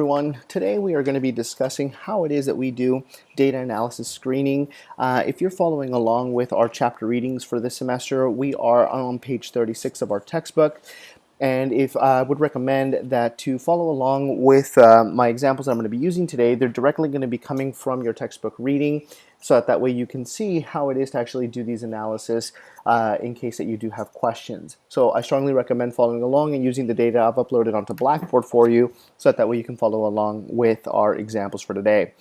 everyone. Today we are going to be discussing how it is that we do data analysis screening. If you're following along with our chapter readings for this semester, we are on page 36 of our textbook. And if I would recommend that to follow along with my examples I'm going to be using today, they're directly going to be coming from your textbook reading, so that way you can see how it is to actually do these analysis in case that you do have questions. So I strongly recommend following along and using the data I've uploaded onto Blackboard for you, so that way you can follow along with our examples for today.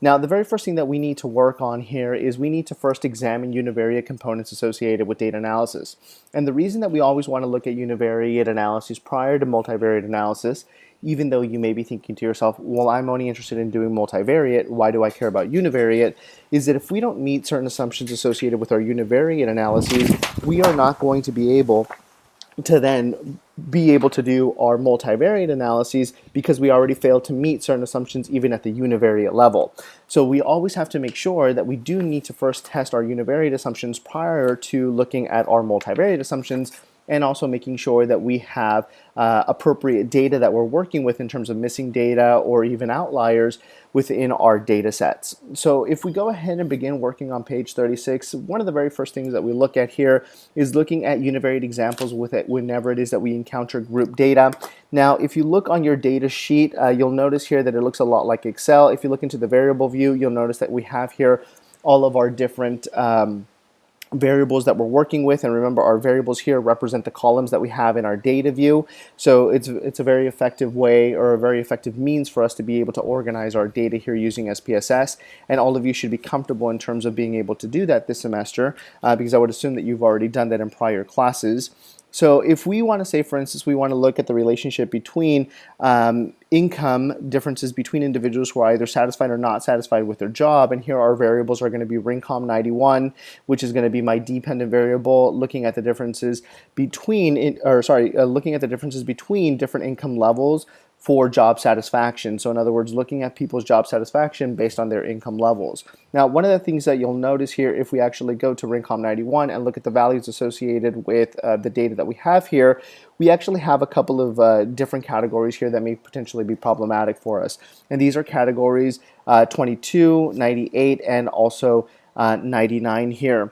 Now, the very first thing that we need to work on here is we need to first examine univariate components associated with data analysis. And the reason that we always want to look at univariate analysis prior to multivariate analysis, even though you may be thinking to yourself, well, I'm only interested in doing multivariate, why do I care about univariate, is that if we don't meet certain assumptions associated with our univariate analyses, we are not going to be able to then be able to do our multivariate analyses because we already failed to meet certain assumptions even at the univariate level. So we always have to make sure that we do need to first test our univariate assumptions prior to looking at our multivariate assumptions, and also making sure that we have appropriate data that we're working with in terms of missing data or even outliers within our data sets. So if we go ahead and begin working on page 36, one of the very first things that we look at here is looking at univariate examples with it whenever it is that we encounter group data. Now, if you look on your data sheet, you'll notice here that it looks a lot like Excel. If you look into the variable view, you'll notice that we have here all of our different variables that we're working with, and remember, our variables here represent the columns that we have in our data view. So it's a very effective way, or a very effective means for us to be able to organize our data here using SPSS, and all of you should be comfortable in terms of being able to do that this semester, because I would assume that you've already done that in prior classes. So if we want to say, for instance, we want to look at the relationship between income differences between individuals who are either satisfied or not satisfied with their job, and here our variables are going to be Rincom 91, which is going to be my dependent variable, looking at the differences between, looking at the differences between different income levels for job satisfaction. So in other words, looking at people's job satisfaction based on their income levels. Now, one of the things that you'll notice here, if we actually go to Rincom 91 and look at the values associated with the data that we have here, we actually have a couple of different categories here that may potentially be problematic for us. And these are categories 22, 98, and also 99 here.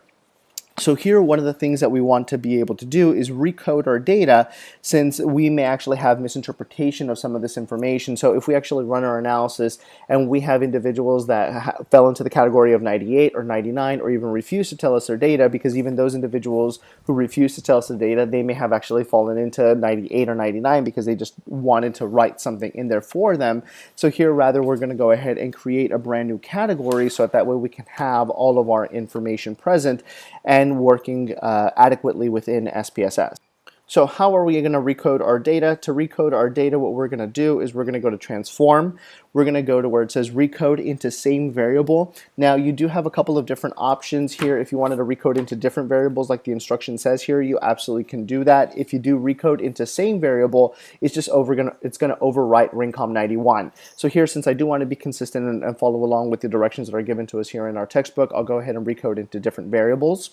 So here, one of the things that we want to be able to do is recode our data, since we may actually have misinterpretation of some of this information. So if we actually run our analysis and we have individuals that fell into the category of 98 or 99, or even refuse to tell us their data, because even those individuals who refuse to tell us the data, they may have actually fallen into 98 or 99 because they just wanted to write something in there for them. So here, rather, we're going to go ahead and create a brand new category, so that way we can have all of our information present and working adequately within SPSS. So how are we going to recode our data? To recode our data, what we're going to do is we're going to go to transform. We're going to go to where it says recode into same variable. Now, you do have a couple of different options here. If you wanted to recode into different variables like the instruction says here, you absolutely can do that. If you do recode into same variable, it's just going to overwrite Rincom 91. So here, since I do want to be consistent and follow along with the directions that are given to us here in our textbook, I'll go ahead and recode into different variables.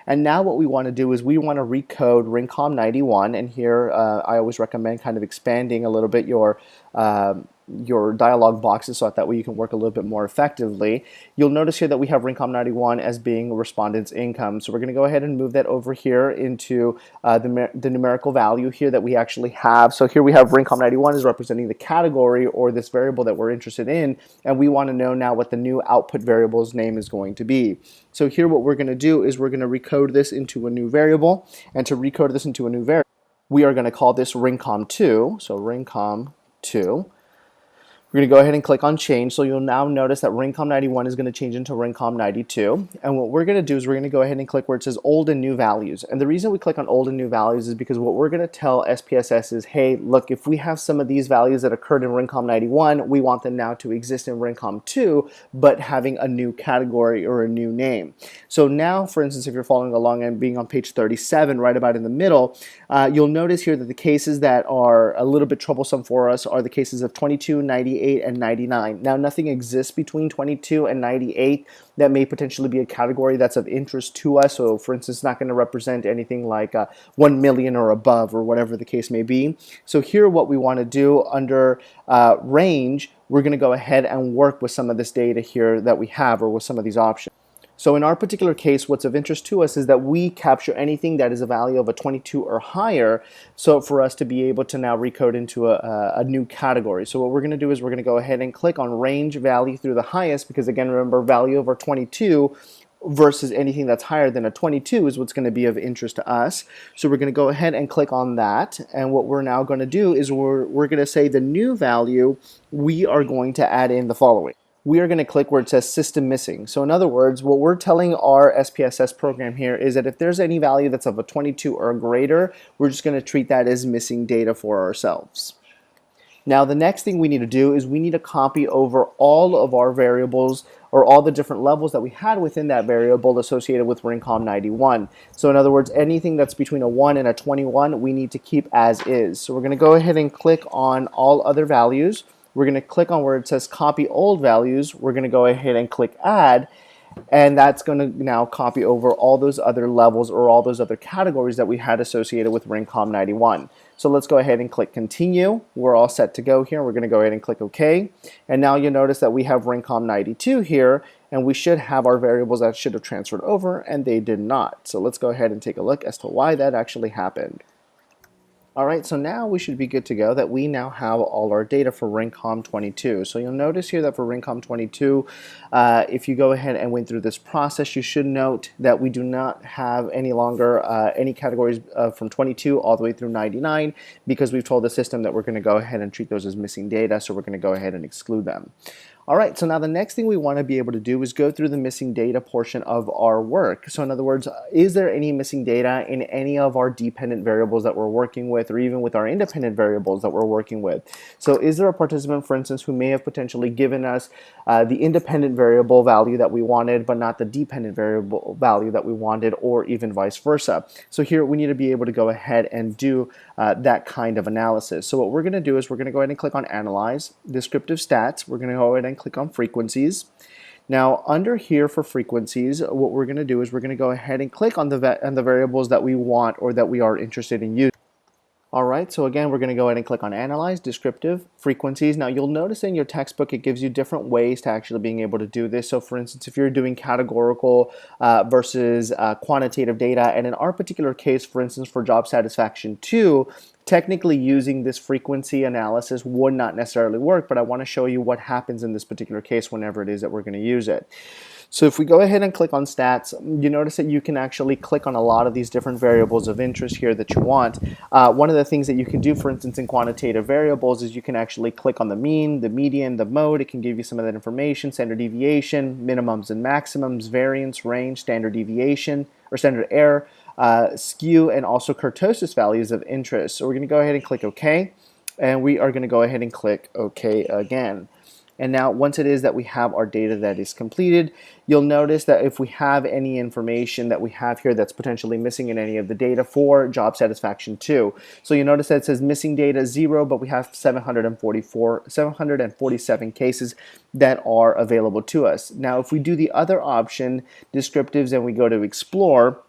And now what we want to do is we want to recode Rincom 91, and here I always recommend kind of expanding a little bit your dialog boxes, so that way you can work a little bit more effectively. You'll notice here that we have Rincom 91 as being respondent's income. So we're going to go ahead and move that over here into the numerical value here that we actually have. So here we have Rincom 91 is representing the category, or this variable that we're interested in, and we want to know now what the new output variable's name is going to be. So here what we're going to do is we're going to recode this into a new variable, and to recode this into a new variable, we are going to call this Rincom 2. So Rincom 2. We're going to go ahead and click on change, so you'll now notice that Rincom 91 is going to change into Rincom 92. And what we're going to do is we're going to go ahead and click where it says old and new values. And the reason we click on old and new values is because what we're going to tell SPSS is, hey, look, if we have some of these values that occurred in Rincom 91, we want them now to exist in Rincom 2, but having a new category or a new name. So now, for instance, if you're following along and being on page 37, right about in the middle, you'll notice here that the cases that are a little bit troublesome for us are the cases of 22, 98, 98 and 99. Now, nothing exists between 22 and 98 that may potentially be a category that's of interest to us. So, for instance, it's not going to represent anything like 1 million or above or whatever the case may be. So here what we want to do under range, we're going to go ahead and work with some of this data here that we have, or with some of these options. So in our particular case, what's of interest to us is that we capture anything that is a value of a 22 or higher, so for us to be able to now recode into a new category. So what we're going to do is we're going to go ahead and click on range value through the highest, because again, remember, value over 22 versus anything that's higher than a 22 is what's going to be of interest to us. So we're going to go ahead and click on that, and what we're now going to do is we're going to say the new value, we are going to add in the following. We are going to click where it says system missing. So in other words, what we're telling our SPSS program here is that if there's any value that's of a 22 or greater, we're just going to treat that as missing data for ourselves. Now the next thing we need to do is we need to copy over all of our variables, or all the different levels that we had within that variable associated with Rincom 91. So in other words, anything that's between a 1 and a 21, we need to keep as is. So we're going to go ahead and click on all other values. We're going to click on where it says copy old values. We're going to go ahead and click add, and that's going to now copy over all those other levels, or all those other categories that we had associated with Rincom 91. So let's go ahead and click continue. We're all set to go here. We're going to go ahead and click OK. And now you'll notice that we have Rincom 92 here, and we should have our variables that should have transferred over, and they did not. So let's go ahead and take a look as to why that actually happened. Alright, so now we should be good to go, that we now have all our data for Rincom 22. So you'll notice here that for Rincom 22, if you go ahead and went through this process, you should note that we do not have any longer any categories from 22 all the way through 99, because we've told the system that we're going to go ahead and treat those as missing data, so we're going to go ahead and exclude them. Alright, so now the next thing we want to be able to do is go through the missing data portion of our work. So in other words, is there any missing data in any of our dependent variables that we're working with, or even with our independent variables that we're working with? So is there a participant, for instance, who may have potentially given us the independent variable value that we wanted, but not the dependent variable value that we wanted, or even vice versa? So here we need to be able to go ahead and do that kind of analysis. So what we're going to do is we're going to go ahead and click on Analyze, Descriptive Stats. We're going to go ahead and click on Frequencies. Now under here for frequencies, what we're going to do is we're going to go ahead and click on the variables that we want, or that we are interested in using. Alright, so again, we're going to go ahead and click on Analyze, Descriptive, Frequencies. Now you'll notice in your textbook it gives you different ways to actually being able to do this. So for instance, if you're doing categorical versus quantitative data, and in our particular case, for instance, for job satisfaction 2, technically using this frequency analysis would not necessarily work, but I want to show you what happens in this particular case whenever it is that we're going to use it. So if we go ahead and click on stats, you notice that you can actually click on a lot of these different variables of interest here that you want. One of the things that you can do, for instance, in quantitative variables is you can actually click on the mean, the median, the mode. It can give you some of that information, standard deviation, minimums and maximums, variance, range, standard deviation, or standard error, skew, and also kurtosis values of interest. So we're going to go ahead and click OK, and we are going to go ahead and click OK again. And now once it is that we have our data that is completed, you'll notice that if we have any information that we have here that's potentially missing in any of the data for job satisfaction 2. So you notice that it says missing data 0, but we have 747 cases that are available to us. Now if we do the other option, descriptives, and we go to explore,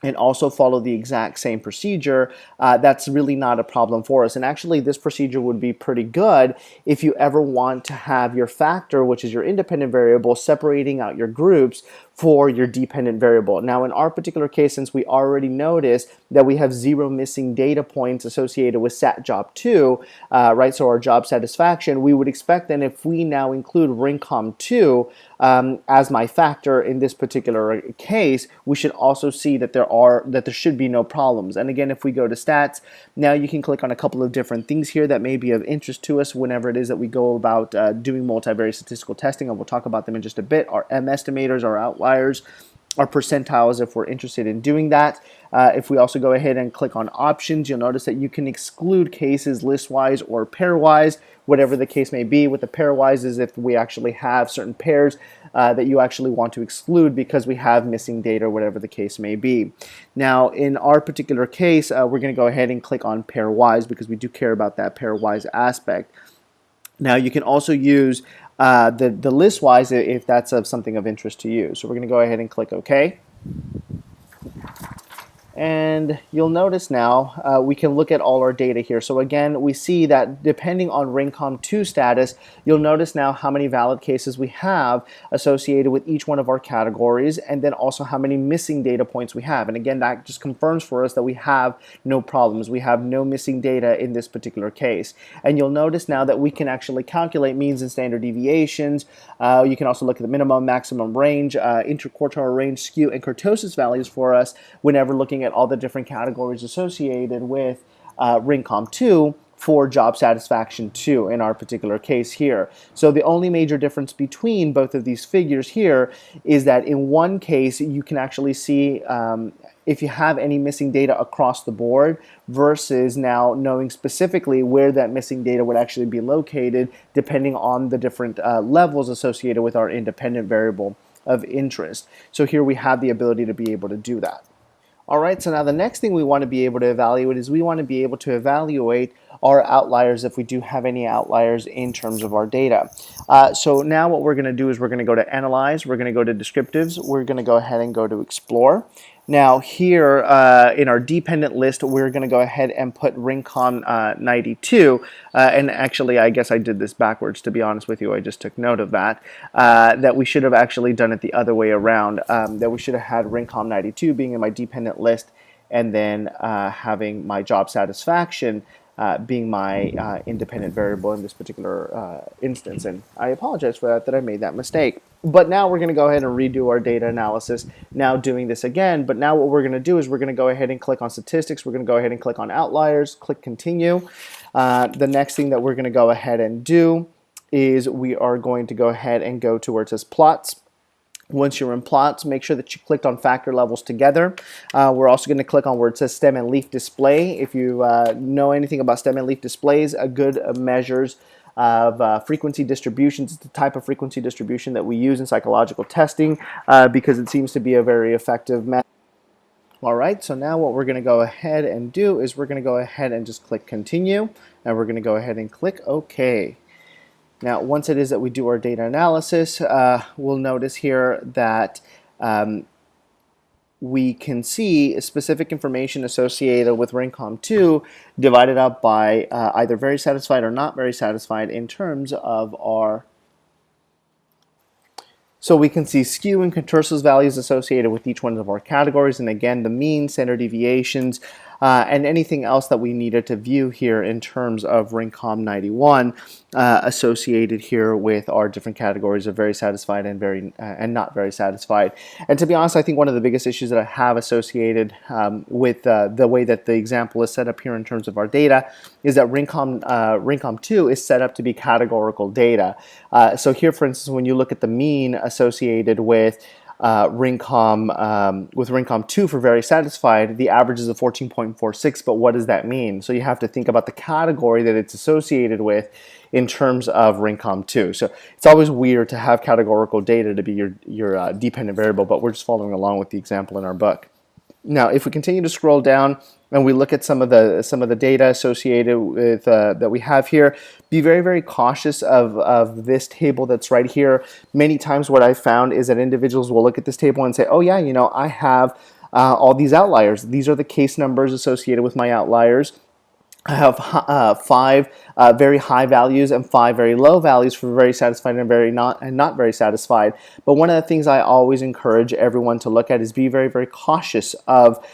and also follow the exact same procedure, that's really not a problem for us. And actually this procedure would be pretty good if you ever want to have your factor, which is your independent variable, separating out your groups for your dependent variable. Now in our particular case, since we already noticed that we have 0 missing data points associated with SAT job 2, right, so our job satisfaction, we would expect then if we now include Rincom 2 as my factor in this particular case, we should also see that there should be no problems. And again, if we go to stats, now you can click on a couple of different things here that may be of interest to us whenever it is that we go about doing multivariate statistical testing, and we'll talk about them in just a bit. Our M estimators, our outliers, our percentiles if we're interested in doing that. If we also go ahead and click on options, you'll notice that you can exclude cases list-wise or pairwise, whatever the case may be. With the pairwise is if we actually have certain pairs that you actually want to exclude because we have missing data, whatever the case may be. Now in our particular case, we're going to go ahead and click on pairwise because we do care about that pairwise aspect. Now you can also use the list-wise if that's something of interest to you. So we're going to go ahead and click OK. And you'll notice now we can look at all our data here. So again, we see that depending on RINCOM 2 status, you'll notice now how many valid cases we have associated with each one of our categories, and then also how many missing data points we have. And again, that just confirms for us that we have no problems. We have no missing data in this particular case. And you'll notice now that we can actually calculate means and standard deviations. You can also look at the minimum, maximum range, interquartile range, skew, and kurtosis values for us whenever looking at all the different categories associated with RINCOM 2 for job satisfaction 2 in our particular case here. So the only major difference between both of these figures here is that in one case you can actually see if you have any missing data across the board versus now knowing specifically where that missing data would actually be located depending on the different levels associated with our independent variable of interest. So here we have the ability to be able to do that. All right, so now the next thing we want to be able to evaluate is we want to be able to evaluate our outliers if we do have any outliers in terms of our data. So now what we're going to do is we're going to go to Analyze, we're going to go to Descriptives, we're going to go ahead and go to Explore. Now here in our dependent list, we're going to go ahead and put RINCOM 92, and actually I guess I did this backwards, to be honest with you. I just took note of that, that we should have actually done it the other way around, that we should have had RINCOM 92 being in my dependent list and then having my job satisfaction being my independent variable in this particular instance. And I apologize for that I made that mistake. But now we're going to go ahead and redo our data analysis, now doing this again. But now what we're going to do is we're going to go ahead and click on statistics. We're going to go ahead and click on outliers, click continue. The next thing that we're going to go ahead and do is we are going to go ahead and go to where it says plots. Once you're in plots, make sure that you clicked on factor levels together. We're also going to click on where it says stem and leaf display. If you know anything about stem and leaf displays, a good measures of frequency distributions. It's the type of frequency distribution that we use in psychological testing because it seems to be a very effective method. All right, so now what we're going to go ahead and do is we're going to go ahead and just click continue, and we're going to go ahead and click OK. Now, once it is that we do our data analysis, we'll notice here that we can see specific information associated with RINCOM 2 divided up by either very satisfied or not very satisfied in terms of our. So we can see skew and kurtosis values associated with each one of our categories, and again the mean, standard deviations, and anything else that we needed to view here in terms of RINCOM 91 associated here with our different categories of very satisfied and not very satisfied. And to be honest, I think one of the biggest issues that I have associated with the way that the example is set up here in terms of our data is that RINCOM 2 is set up to be categorical data. So here, for instance, when you look at the mean associated with RINCOM 2 for very satisfied, the average is a 14.46, but what does that mean? So you have to think about the category that it's associated with in terms of RINCOM 2. So it's always weird to have categorical data to be your dependent variable, but we're just following along with the example in our book. Now, if we continue to scroll down and we look at some of the data associated with that we have here, be very, very cautious of this table that's right here. Many times what I've found is that individuals will look at this table and say, oh yeah, you know, I have all these outliers. These are the case numbers associated with my outliers. I have 5 very high values and 5 very low values for very satisfied and not very satisfied. But one of the things I always encourage everyone to look at is be very, very cautious of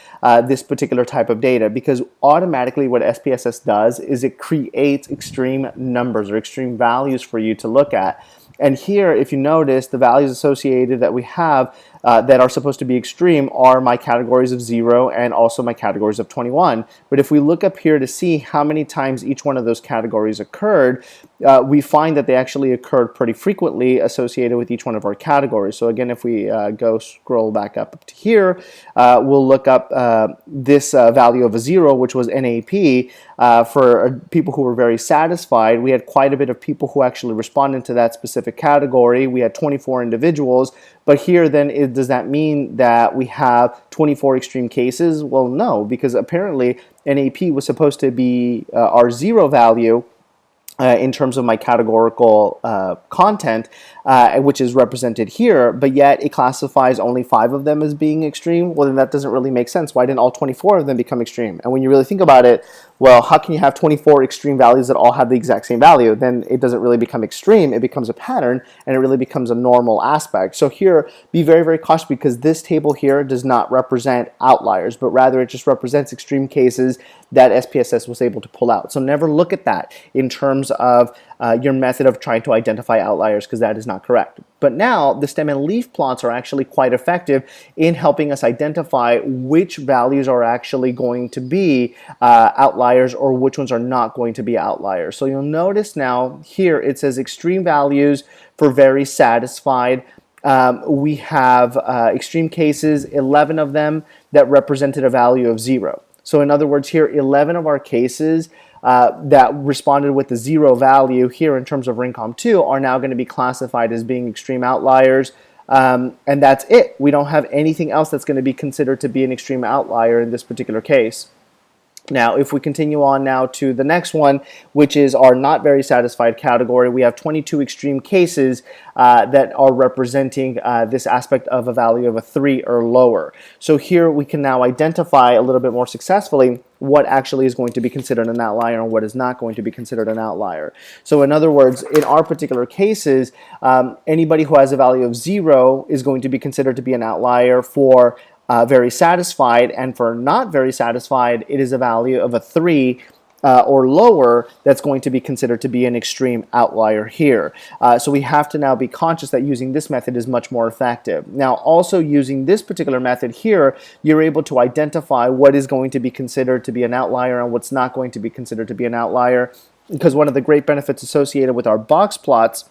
this particular type of data, because automatically what SPSS does is it creates extreme numbers or extreme values for you to look at. And here, if you notice, the values associated that we have that are supposed to be extreme are my categories of 0 and also my categories of 21. But if we look up here to see how many times each one of those categories occurred, we find that they actually occurred pretty frequently associated with each one of our categories. So again, if we scroll back up to here, we'll look up this value of a 0, which was NAP. For people who were very satisfied, we had quite a bit of people who actually responded to that specific category. We had 24 individuals, but here then does that mean that we have 24 extreme cases? Well, no, because apparently NAP was supposed to be our 0 value, in terms of my categorical content, which is represented here, but yet it classifies only 5 of them as being extreme, well, then that doesn't really make sense. Why didn't all 24 of them become extreme? And when you really think about it, well, how can you have 24 extreme values that all have the exact same value? Then it doesn't really become extreme, it becomes a pattern, and it really becomes a normal aspect. So here, be very, very cautious, because this table here does not represent outliers, but rather it just represents extreme cases that SPSS was able to pull out. So never look at that in terms of your method of trying to identify outliers, because that is not correct. But now the stem and leaf plots are actually quite effective in helping us identify which values are actually going to be outliers or which ones are not going to be outliers. So you'll notice now here it says extreme values for very satisfied. We have extreme cases, 11 of them, that represented a value of 0. So in other words, here 11 of our cases that responded with the 0 value here in terms of RINCOM 2 are now going to be classified as being extreme outliers, and that's it. We don't have anything else that's going to be considered to be an extreme outlier in this particular case. Now, if we continue on now to the next one, which is our not very satisfied category, we have 22 extreme cases that are representing this aspect of a value of a 3 or lower. So here we can now identify a little bit more successfully what actually is going to be considered an outlier and what is not going to be considered an outlier. So in other words, in our particular cases, anybody who has a value of 0 is going to be considered to be an outlier for very satisfied, and for not very satisfied, it is a value of a 3 or lower that's going to be considered to be an extreme outlier here. So we have to now be conscious that using this method is much more effective. Now, also using this particular method here, you're able to identify what is going to be considered to be an outlier and what's not going to be considered to be an outlier, because one of the great benefits associated with our box plots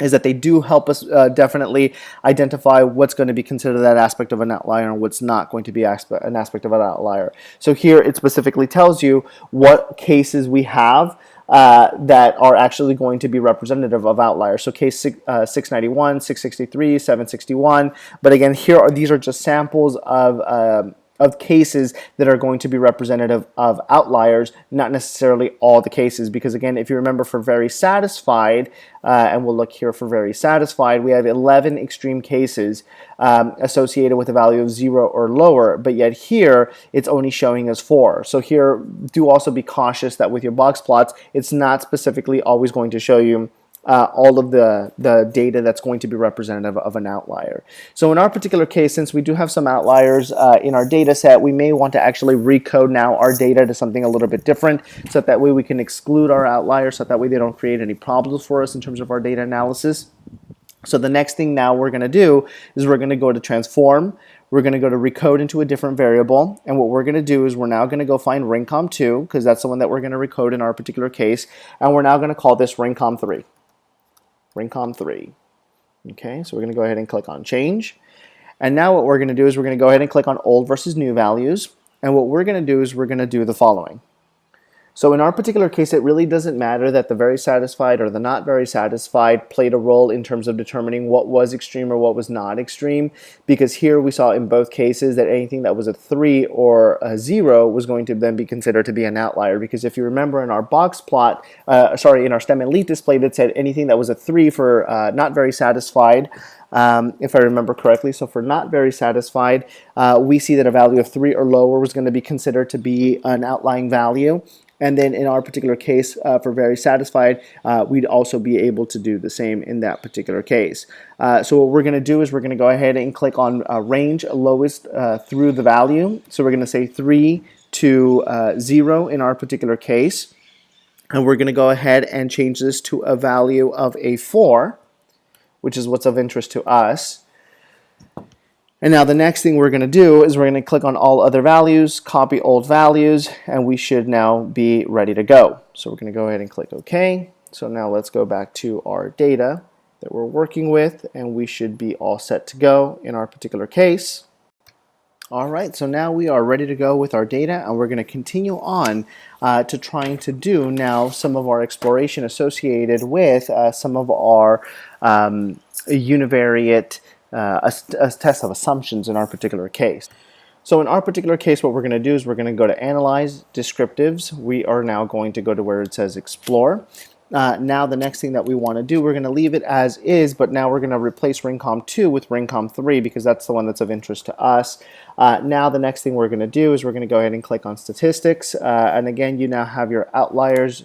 is that they do help us definitely identify what's going to be considered that aspect of an outlier and what's not going to be an aspect of an outlier. So here it specifically tells you what cases we have that are actually going to be representative of outliers. So case 691, 663, 761. But again, these are just samples of cases that are going to be representative of outliers, not necessarily all the cases, because again, if you remember, for very satisfied, and we'll look here for very satisfied, we have 11 extreme cases associated with a value of 0 or lower, but yet here it's only showing us 4. So here, do also be cautious that with your box plots, it's not specifically always going to show you all of the data that's going to be representative of an outlier. So in our particular case, since we do have some outliers in our data set, we may want to actually recode now our data to something a little bit different, so that way we can exclude our outliers, so that way they don't create any problems for us in terms of our data analysis. So the next thing now we're going to do is we're going to go to transform. We're going to go to recode into a different variable, and what we're going to do is we're now going to go find RINCOM 2, because that's the one that we're going to recode in our particular case, and we're now going to call this RINCOM 3. RINCOM 3. Okay, so we're going to go ahead and click on change. And now what we're going to do is we're going to go ahead and click on old versus new values. And what we're going to do is we're going to do the following. So in our particular case, it really doesn't matter that the very satisfied or the not very satisfied played a role in terms of determining what was extreme or what was not extreme, because here we saw in both cases that anything that was a 3 or a 0 was going to then be considered to be an outlier, because if you remember in our box plot, in our stem and leaf display, that said anything that was a 3 for not very satisfied, if I remember correctly. So for not very satisfied, we see that a value of 3 or lower was going to be considered to be an outlying value. And then in our particular case, for very satisfied, we'd also be able to do the same in that particular case. So what we're going to do is we're going to go ahead and click on range lowest through the value. So we're going to say 3 to 0 in our particular case. And we're going to go ahead and change this to a value of a 4, which is what's of interest to us. And now the next thing we're going to do is we're going to click on all other values, copy old values, and we should now be ready to go. So we're going to go ahead and click OK. So now let's go back to our data that we're working with, and we should be all set to go in our particular case. All right, so now we are ready to go with our data, and we're going to continue on to trying to do now some of our exploration associated with some of our univariate a test of assumptions in our particular case. So in our particular case, what we're going to do is we're going to go to Analyze, Descriptives. We are now going to go to where it says Explore. Now the next thing that we want to do, we're going to leave it as is, but now we're going to replace ringcom 2 with ringcom 3 because that's the one that's of interest to us. Now the next thing we're going to do is we're going to go ahead and click on statistics, and again you now have your outliers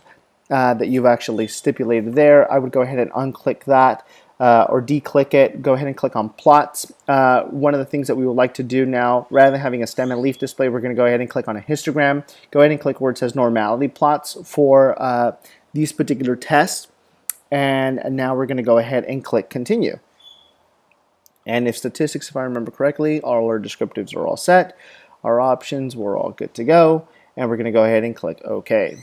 that you've actually stipulated there. I would go ahead and unclick that or declick it. Go ahead and click on plots. One of the things that we would like to do now, rather than having a stem and leaf display, we're going to go ahead and click on a histogram. Go ahead and click where it says normality plots for these particular tests, and now we're going to go ahead and click continue. And if statistics, if I remember correctly, all our descriptives are all set, our options, we're all good to go, and we're going to go ahead and click OK.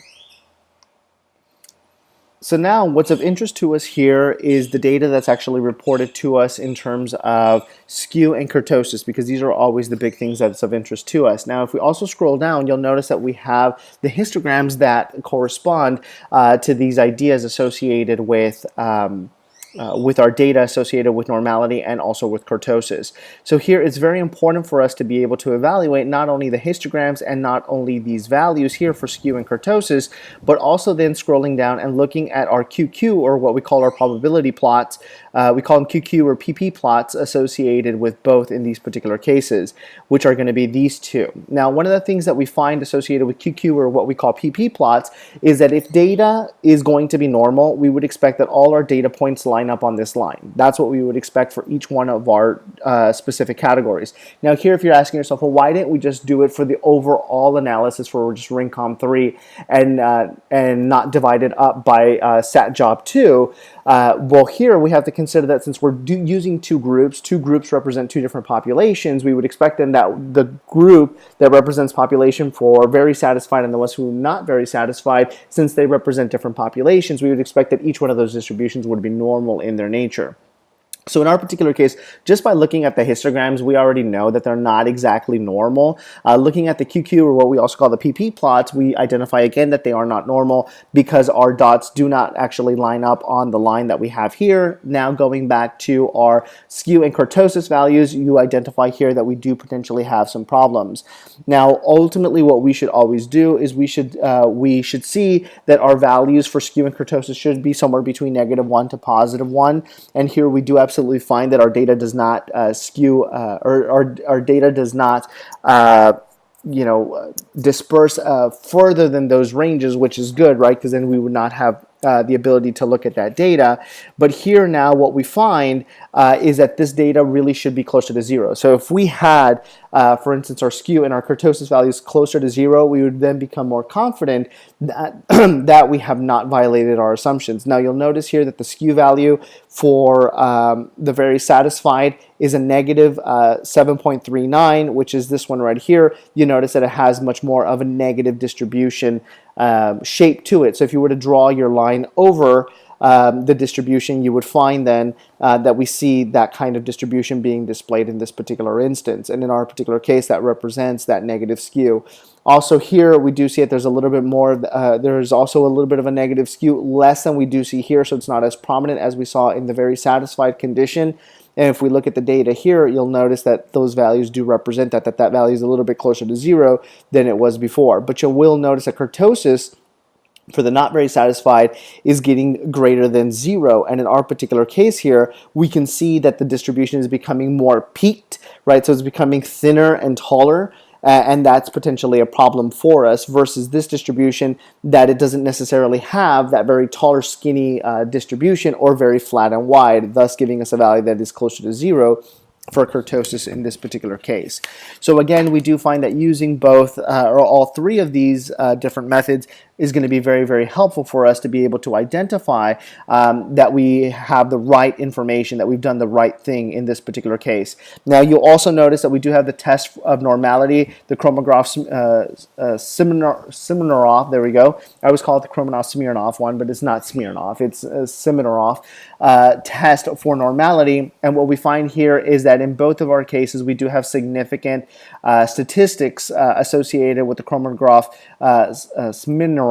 So now what's of interest to us here is the data that's actually reported to us in terms of skew and kurtosis, because these are always the big things that's of interest to us. Now if we also scroll down, you'll notice that we have the histograms that correspond to these ideas associated with our data associated with normality and also with kurtosis. So here it's very important for us to be able to evaluate not only the histograms and not only these values here for skew and kurtosis, but also then scrolling down and looking at our QQ, or what we call our probability plots. We call them QQ or PP plots associated with both in these particular cases, which are going to be these two. Now one of the things that we find associated with QQ or what we call PP plots is that if data is going to be normal, we would expect that all our data points line up on this line. That's what we would expect for each one of our specific categories. Now here, if you're asking yourself, well, why didn't we just do it for the overall analysis for just ringcom 3 and not divide it up by sat job 2? Well, here we have to consider that since we're using two groups represent two different populations, we would expect then that the group that represents population for very satisfied and the ones who are not very satisfied, since they represent different populations, we would expect that each one of those distributions would be normal in their nature. So in our particular case, just by looking at the histograms, we already know that they're not exactly normal. Looking at the QQ, or what we also call the PP plots, we identify again that they are not normal because our dots do not actually line up on the line that we have here. Now going back to our skew and kurtosis values, you identify here that we do potentially have some problems. Now ultimately what we should always do is we should see that our values for skew and kurtosis should be somewhere between -1 to +1, and here we do absolutely find that our data does not skew, or our data does not disperse further than those ranges, which is good, right? Because then we would not have the ability to look at that data. But here now what we find is that this data really should be closer to 0. So if we had, for instance, our skew and our kurtosis values closer to 0, we would then become more confident that, that we have not violated our assumptions. Now you'll notice here that the skew value for the very satisfied is a -7.39, which is this one right here. You notice that it has much more of a negative distribution shape to it. So if you were to draw your line over the distribution, you would find then that we see that kind of distribution being displayed in this particular instance. And in our particular case, that represents that negative skew. Also here, we do see that there's a little bit more, there's also a little bit of a negative skew, less than we do see here, so it's not as prominent as we saw in the very satisfied condition. And if we look at the data here, you'll notice that those values do represent that value is a little bit closer to 0 than it was before. But you will notice that kurtosis for the not very satisfied is getting greater than 0. And in our particular case here, we can see that the distribution is becoming more peaked, right? So it's becoming thinner and taller. And that's potentially a problem for us versus this distribution that it doesn't necessarily have that very taller, skinny distribution or very flat and wide, thus giving us a value that is closer to 0 for kurtosis in this particular case. So again, we do find that using both or all three of these different methods is going to be very, very helpful for us to be able to identify that we have the right information, that we've done the right thing in this particular case. Now, you'll also notice that we do have the test of normality, the Chromograph Smirnov, there we go. I always call it the Chromograph Smirnov one, but it's not Smirnov, it's Smirnov test for normality. And what we find here is that in both of our cases, we do have significant statistics associated with the Chromograph Smirnov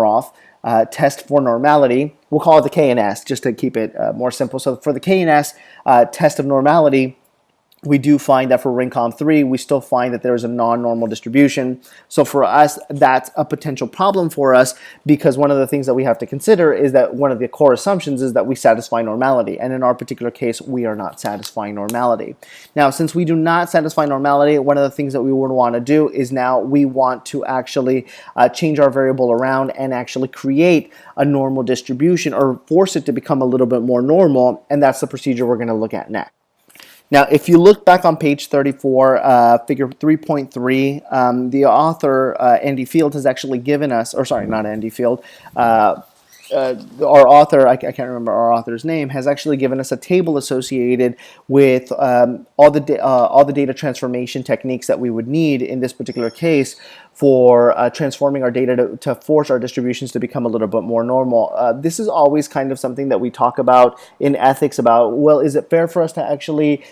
test for normality. We'll call it the KNS just to keep it more simple. So for the KNS test of normality, we do find that for RINCOM 3, we still find that there's a non-normal distribution. So for us, that's a potential problem for us, because one of the things that we have to consider is that one of the core assumptions is that we satisfy normality. And in our particular case, we are not satisfying normality. Now, since we do not satisfy normality, one of the things that we would want to do is now we want to actually change our variable around and actually create a normal distribution, or force it to become a little bit more normal. And that's the procedure we're going to look at next. Now, if you look back on page 34, figure 3.3, the author, Andy Field, has actually given us, or sorry, not Andy Field, our author, I can't remember our author's name, has actually given us a table associated with all the data transformation techniques that we would need in this particular case for transforming our data to force our distributions to become a little bit more normal. This is always kind of something that we talk about in ethics about, well, is it fair for us to actually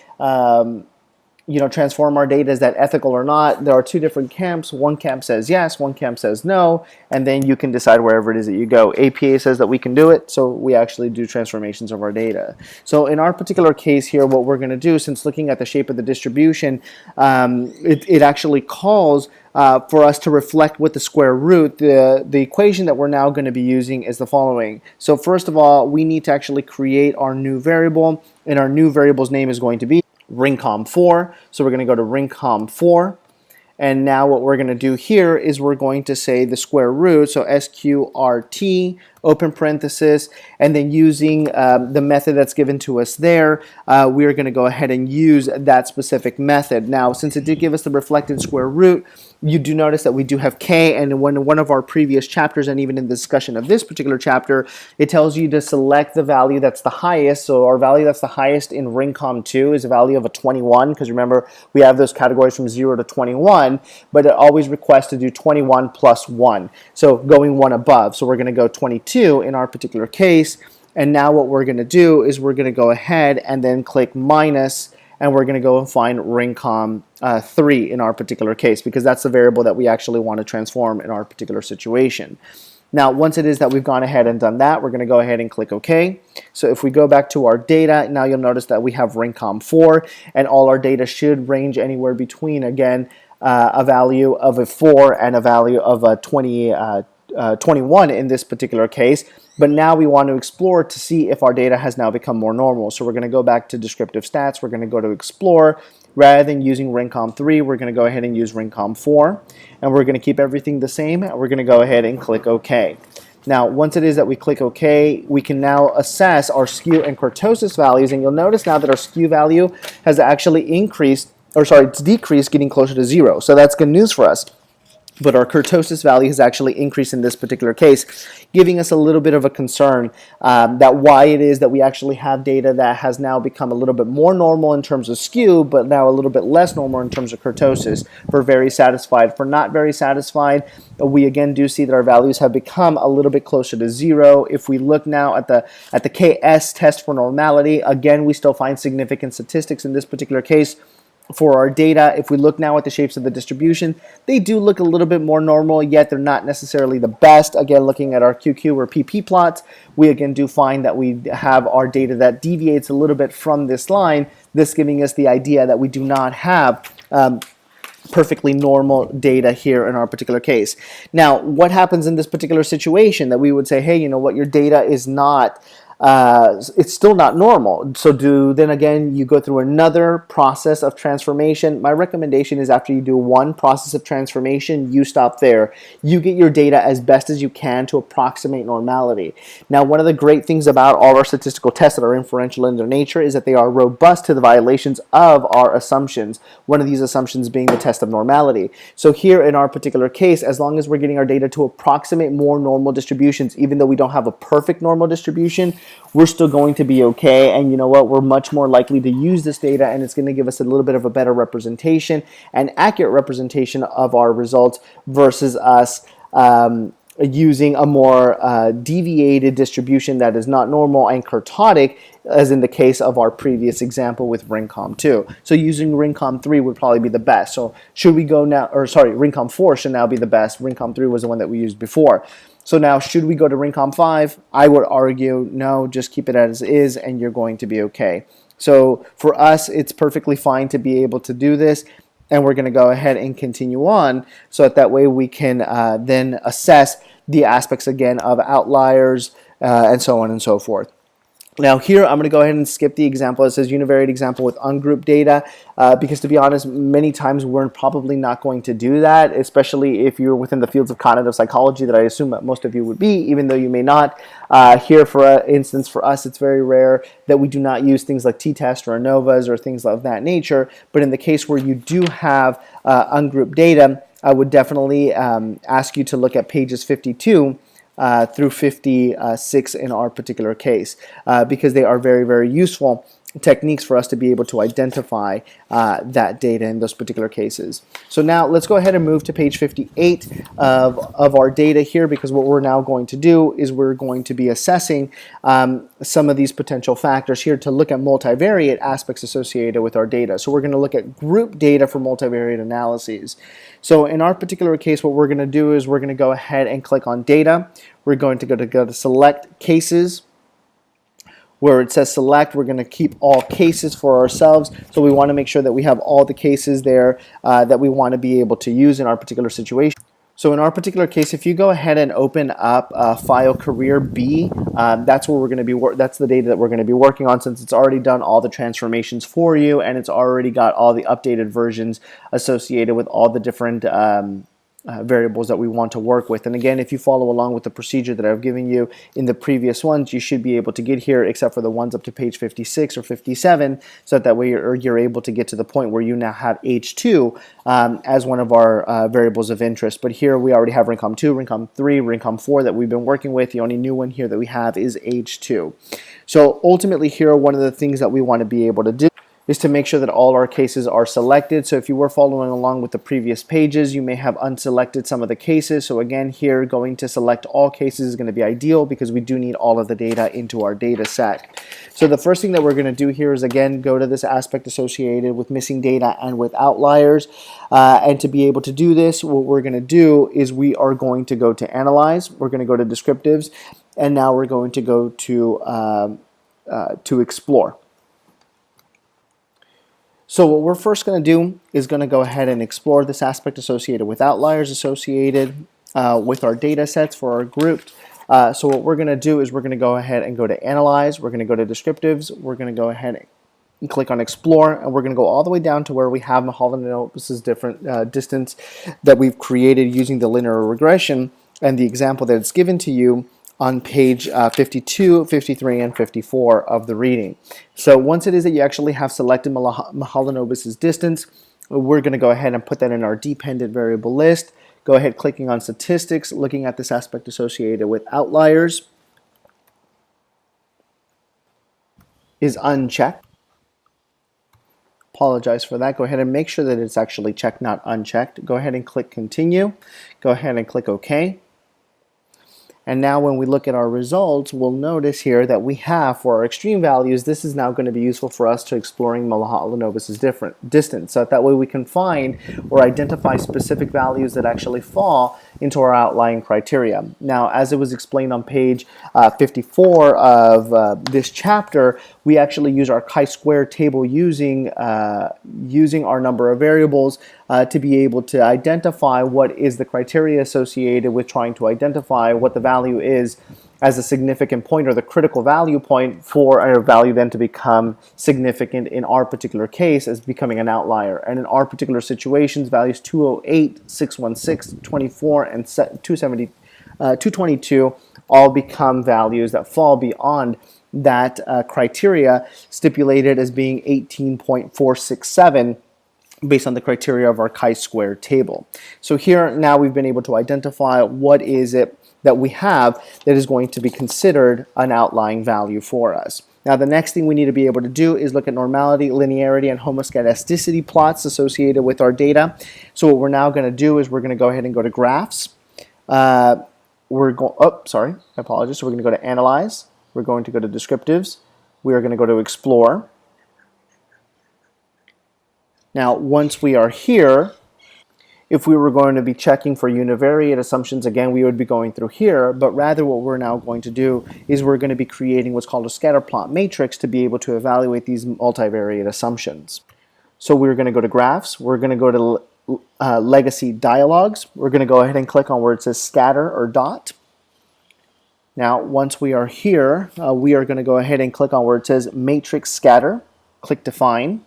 transform our data? Is that ethical or not? There are two different camps. One camp says yes, one camp says no, and then you can decide wherever it is that you go. APA says that we can do it, so we actually do transformations of our data. So in our particular case here, what we're going to do, since looking at the shape of the distribution, it actually calls for us to reflect with the square root. The equation that we're now going to be using is the following. So first of all, we need to actually create our new variable, and our new variable's name is going to be RINCOM4. So we're going to go to RINCOM4, and now what we're going to do here is we're going to say the square root, so SQRT, open parenthesis, and then using the method that's given to us there, we're going to go ahead and use that specific method. Now, since it did give us the reflected square root, you do notice that we do have k, and in one of our previous chapters, and even in the discussion of this particular chapter, it tells you to select the value that's the highest. So our value that's the highest in RINCOM 2 is a value of a 21, because remember, we have those categories from 0 to 21, but it always requests to do 21 plus 1, so going one above. So we're going to go 22 in our particular case, and now what we're going to do is we're going to go ahead and then click minus, and we're going to go and find RINCOM 3 in our particular case, because that's the variable that we actually want to transform in our particular situation. Now, once it is that we've gone ahead and done that, we're going to go ahead and click OK. So if we go back to our data, now you'll notice that we have RINCOM 4, and all our data should range anywhere between, again, a value of a 4 and a value of a 21 in this particular case. But now we want to explore to see if our data has now become more normal. So we're going to go back to descriptive stats. We're going to go to explore. Rather than using RINCOM 3, we're going to go ahead and use RINCOM 4. And we're going to keep everything the same. We're going to go ahead and click OK. Now, once it is that we click OK, we can now assess our skew and kurtosis values. And you'll notice now that our skew value has actually increased, or sorry, it's decreased, getting closer to 0. So that's good news for us. But our kurtosis value has actually increased in this particular case, giving us a little bit of a concern that why it is that we actually have data that has now become a little bit more normal in terms of skew, but now a little bit less normal in terms of kurtosis. For very satisfied. For not very satisfied, we again do see that our values have become a little bit closer to 0. If we look now at the KS test for normality, again, we still find significant statistics in this particular case. For our data, if we look now at the shapes of the distribution, they do look a little bit more normal, yet they're not necessarily the best. Again, looking at our QQ or PP plots, we again do find that we have our data that deviates a little bit from this line, this giving us the idea that we do not have perfectly normal data here in our particular case. Now, what happens in this particular situation that we would say, hey, you know what, your data is not it's still not normal. So then again, you go through another process of transformation. My recommendation is after you do one process of transformation, you stop there. You get your data as best as you can to approximate normality. Now, one of the great things about all our statistical tests that are inferential in their nature is that they are robust to the violations of our assumptions. One of these assumptions being the test of normality. So here in our particular case, as long as we're getting our data to approximate more normal distributions, even though we don't have a perfect normal distribution, we're still going to be okay. And you know what? We're much more likely to use this data, and it's going to give us a little bit of a better representation and accurate representation of our results versus us using a more deviated distribution that is not normal and kurtotic, as in the case of our previous example with RINCOM 2. So using RINCOM 3 would probably be the best. So should we go now, or sorry, RINCOM 4 should now be the best. RINCOM 3 was the one that we used before. So now, should we go to RINCOM 5? I would argue, no, just keep it as is, and you're going to be okay. So for us, it's perfectly fine to be able to do this, and we're going to go ahead and continue on so that way we can then assess the aspects again of outliers and so on and so forth. Now here I'm going to go ahead and skip the example. It says univariate example with ungrouped data because, to be honest, many times we're probably not going to do that, especially if you're within the fields of cognitive psychology that I assume that most of you would be, even though you may not. Here, for instance, for us, it's very rare that we do not use things like t-test or ANOVAs or things of that nature. But in the case where you do have ungrouped data, I would definitely ask you to look at pages 52 through 56 in our particular case because they are very, very useful techniques for us to be able to identify that data in those particular cases. So now let's go ahead and move to page 58 of our data here, because what we're now going to do is we're going to be assessing some of these potential factors here to look at multivariate aspects associated with our data. So we're going to look at group data for multivariate analyses. So in our particular case, what we're going to do is we're going to go ahead and click on data. We're going to go to select cases. Where it says select, we're going to keep all cases for ourselves. So we want to make sure that we have all the cases there that we want to be able to use in our particular situation. So in our particular case, if you go ahead and open up file career B, that's where we're going to be. That's the data that we're going to be working on, since it's already done all the transformations for you, and it's already got all the updated versions associated with all the different variables that we want to work with. And again, if you follow along with the procedure that I've given you in the previous ones, you should be able to get here, except for the ones up to page 56 or 57, so that way you're able to get to the point where you now have H2 as one of our variables of interest. But here we already have RINCOM 2, RINCOM 3, RINCOM 4 that we've been working with. The only new one here that we have is H2. So ultimately here, one of the things that we want to be able to do is to make sure that all our cases are selected. So if you were following along with the previous pages, you may have unselected some of the cases. So again, here going to select all cases is going to be ideal because we do need all of the data into our data set. So the first thing that we're going to do here is, again, go to this aspect associated with missing data and with outliers. And to be able to do this, what we're going to do is we are going to go to Analyze. We're going to go to Descriptives. And now we're going to go to Explore. So what we're first going to do is going to go ahead and explore this aspect associated with outliers associated with our data sets for our group. So what we're going to do is we're going to go ahead and go to Analyze. We're going to go to Descriptives. We're going to go ahead and click on Explore, and we're going to go all the way down to where we have Mahalanobis's different distance that we've created using the linear regression and the example that it's given to you on page 52, 53, and 54 of the reading. So once it is that you actually have selected Mahalanobis's distance, we're going to go ahead and put that in our dependent variable list. Go ahead clicking on statistics, looking at this aspect associated with outliers is unchecked. Apologize for that. Go ahead and make sure that it's actually checked, not unchecked. Go ahead and click continue. Go ahead and click OK. And now when we look at our results, we'll notice here that we have, for our extreme values, this is now going to be useful for us to exploring Mahalanobis's distance. So that way we can find or identify specific values that actually fall into our outlying criteria. Now, as it was explained on page 54 of this chapter, we actually use our chi-square table using our number of variables to be able to identify what is the criteria associated with trying to identify what the value is as a significant point, or the critical value point for a value then to become significant in our particular case as becoming an outlier. And in our particular situations, values 208, 616, 24, and 222 all become values that fall beyond that criteria stipulated as being 18.467 based on the criteria of our chi-square table. So here now we've been able to identify what is it that we have that is going to be considered an outlying value for us. Now the next thing we need to be able to do is look at normality, linearity, and homoscedasticity plots associated with our data. So what we're now going to do is we're going to go ahead and go to Graphs. I apologize. So we're going to go to Analyze. We're going to go to Descriptives. We are going to go to Explore. Now once we are here, If we were going to be checking for univariate assumptions, again, we would be going through here, but rather what we're now going to do is we're going to be creating what's called a scatter plot matrix to be able to evaluate these multivariate assumptions. So we're going to go to graphs, we're going to go to legacy dialogues, we're going to go ahead and click on where it says scatter or dot. Now, once we are here, we are going to go ahead and click on where it says matrix scatter, click define.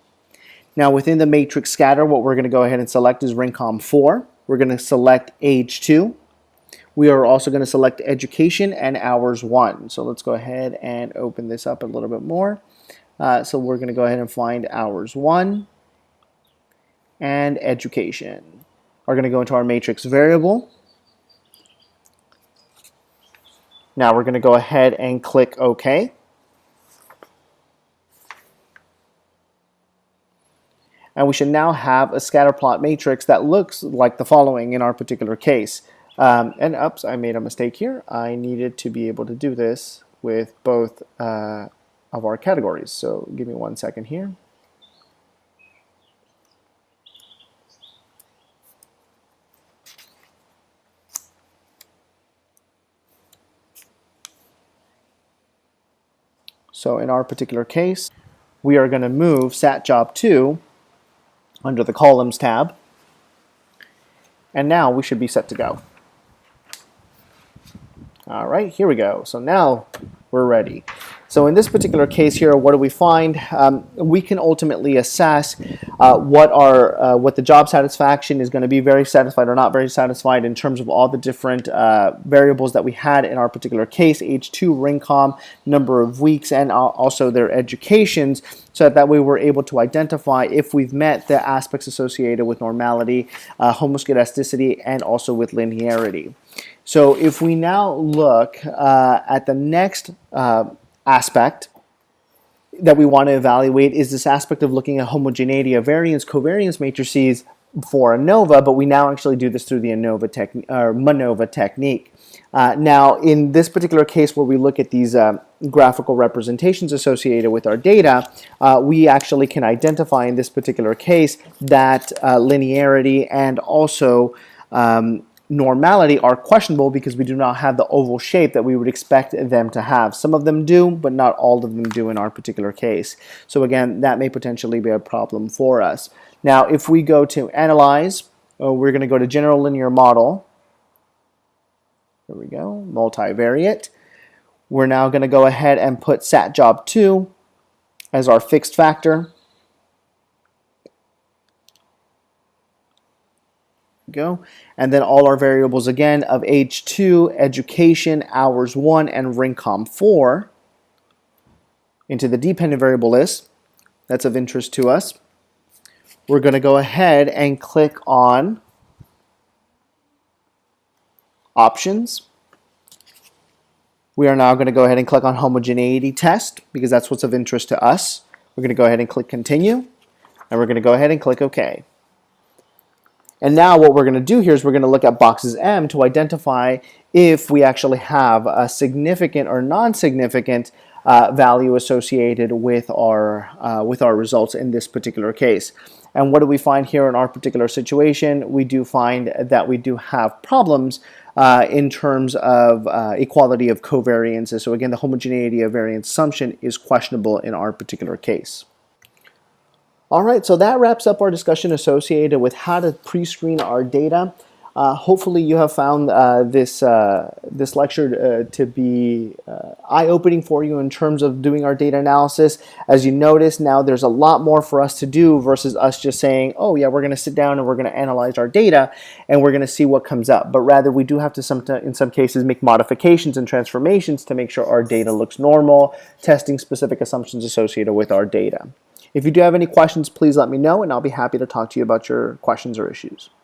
Now within the matrix scatter, what we're going to go ahead and select is Rincom 4. We're going to select age 2. We are also going to select education and hours 1. So let's go ahead and open this up a little bit more. So we're going to go ahead and find hours 1 and education. We're going to go into our matrix variable. Now we're going to go ahead and click OK. And we should now have a scatter plot matrix that looks like the following in our particular case. And oops, I made a mistake here. I needed to be able to do this with both of our categories. So give me 1 second here. So in our particular case, we are going to move sat job 2 under the columns tab, and now we should be set to go. All right, here we go. So now we're ready. So in this particular case here, what do we find? We can ultimately assess what the job satisfaction is going to be, very satisfied or not very satisfied, in terms of all the different variables that we had in our particular case, age 2, Rincom, number of weeks, and also their educations, so that way we're able to identify if we've met the aspects associated with normality, homoscedasticity, and also with linearity. So if we now look at the next aspect that we want to evaluate, is this aspect of looking at homogeneity of variance covariance matrices for ANOVA, but we now actually do this through the MANOVA technique. Now, in this particular case where we look at these graphical representations associated with our data, we actually can identify in this particular case that linearity and also normality are questionable because we do not have the oval shape that we would expect them to have. Some of them do, but not all of them do in our particular case. So again, that may potentially be a problem for us. Now, if we go to Analyze, we're going to go to General Linear Model. There we go, multivariate. We're now going to go ahead and put sat job 2 as our fixed factor. Go, and then all our variables again of age 2, education, hours 1, and Rincom 4 into the dependent variable list that's of interest to us. We're going to go ahead and click on options. We are now going to go ahead and click on homogeneity test because that's what's of interest to us. We're going to go ahead and click continue, and we're going to go ahead and click OK. And now what we're going to do here is we're going to look at boxes M to identify if we actually have a significant or non-significant value associated with our results in this particular case. And what do we find here in our particular situation? We do find that we do have problems in terms of equality of covariances. So again, the homogeneity of variance assumption is questionable in our particular case. All right, so that wraps up our discussion associated with how to pre-screen our data. Hopefully you have found this lecture to be eye-opening for you in terms of doing our data analysis. As you notice, now there's a lot more for us to do versus us just saying, oh yeah, we're going to sit down and we're going to analyze our data and we're going to see what comes up. But rather, we do have to in some cases make modifications and transformations to make sure our data looks normal, testing specific assumptions associated with our data. If you do have any questions, please let me know, and I'll be happy to talk to you about your questions or issues.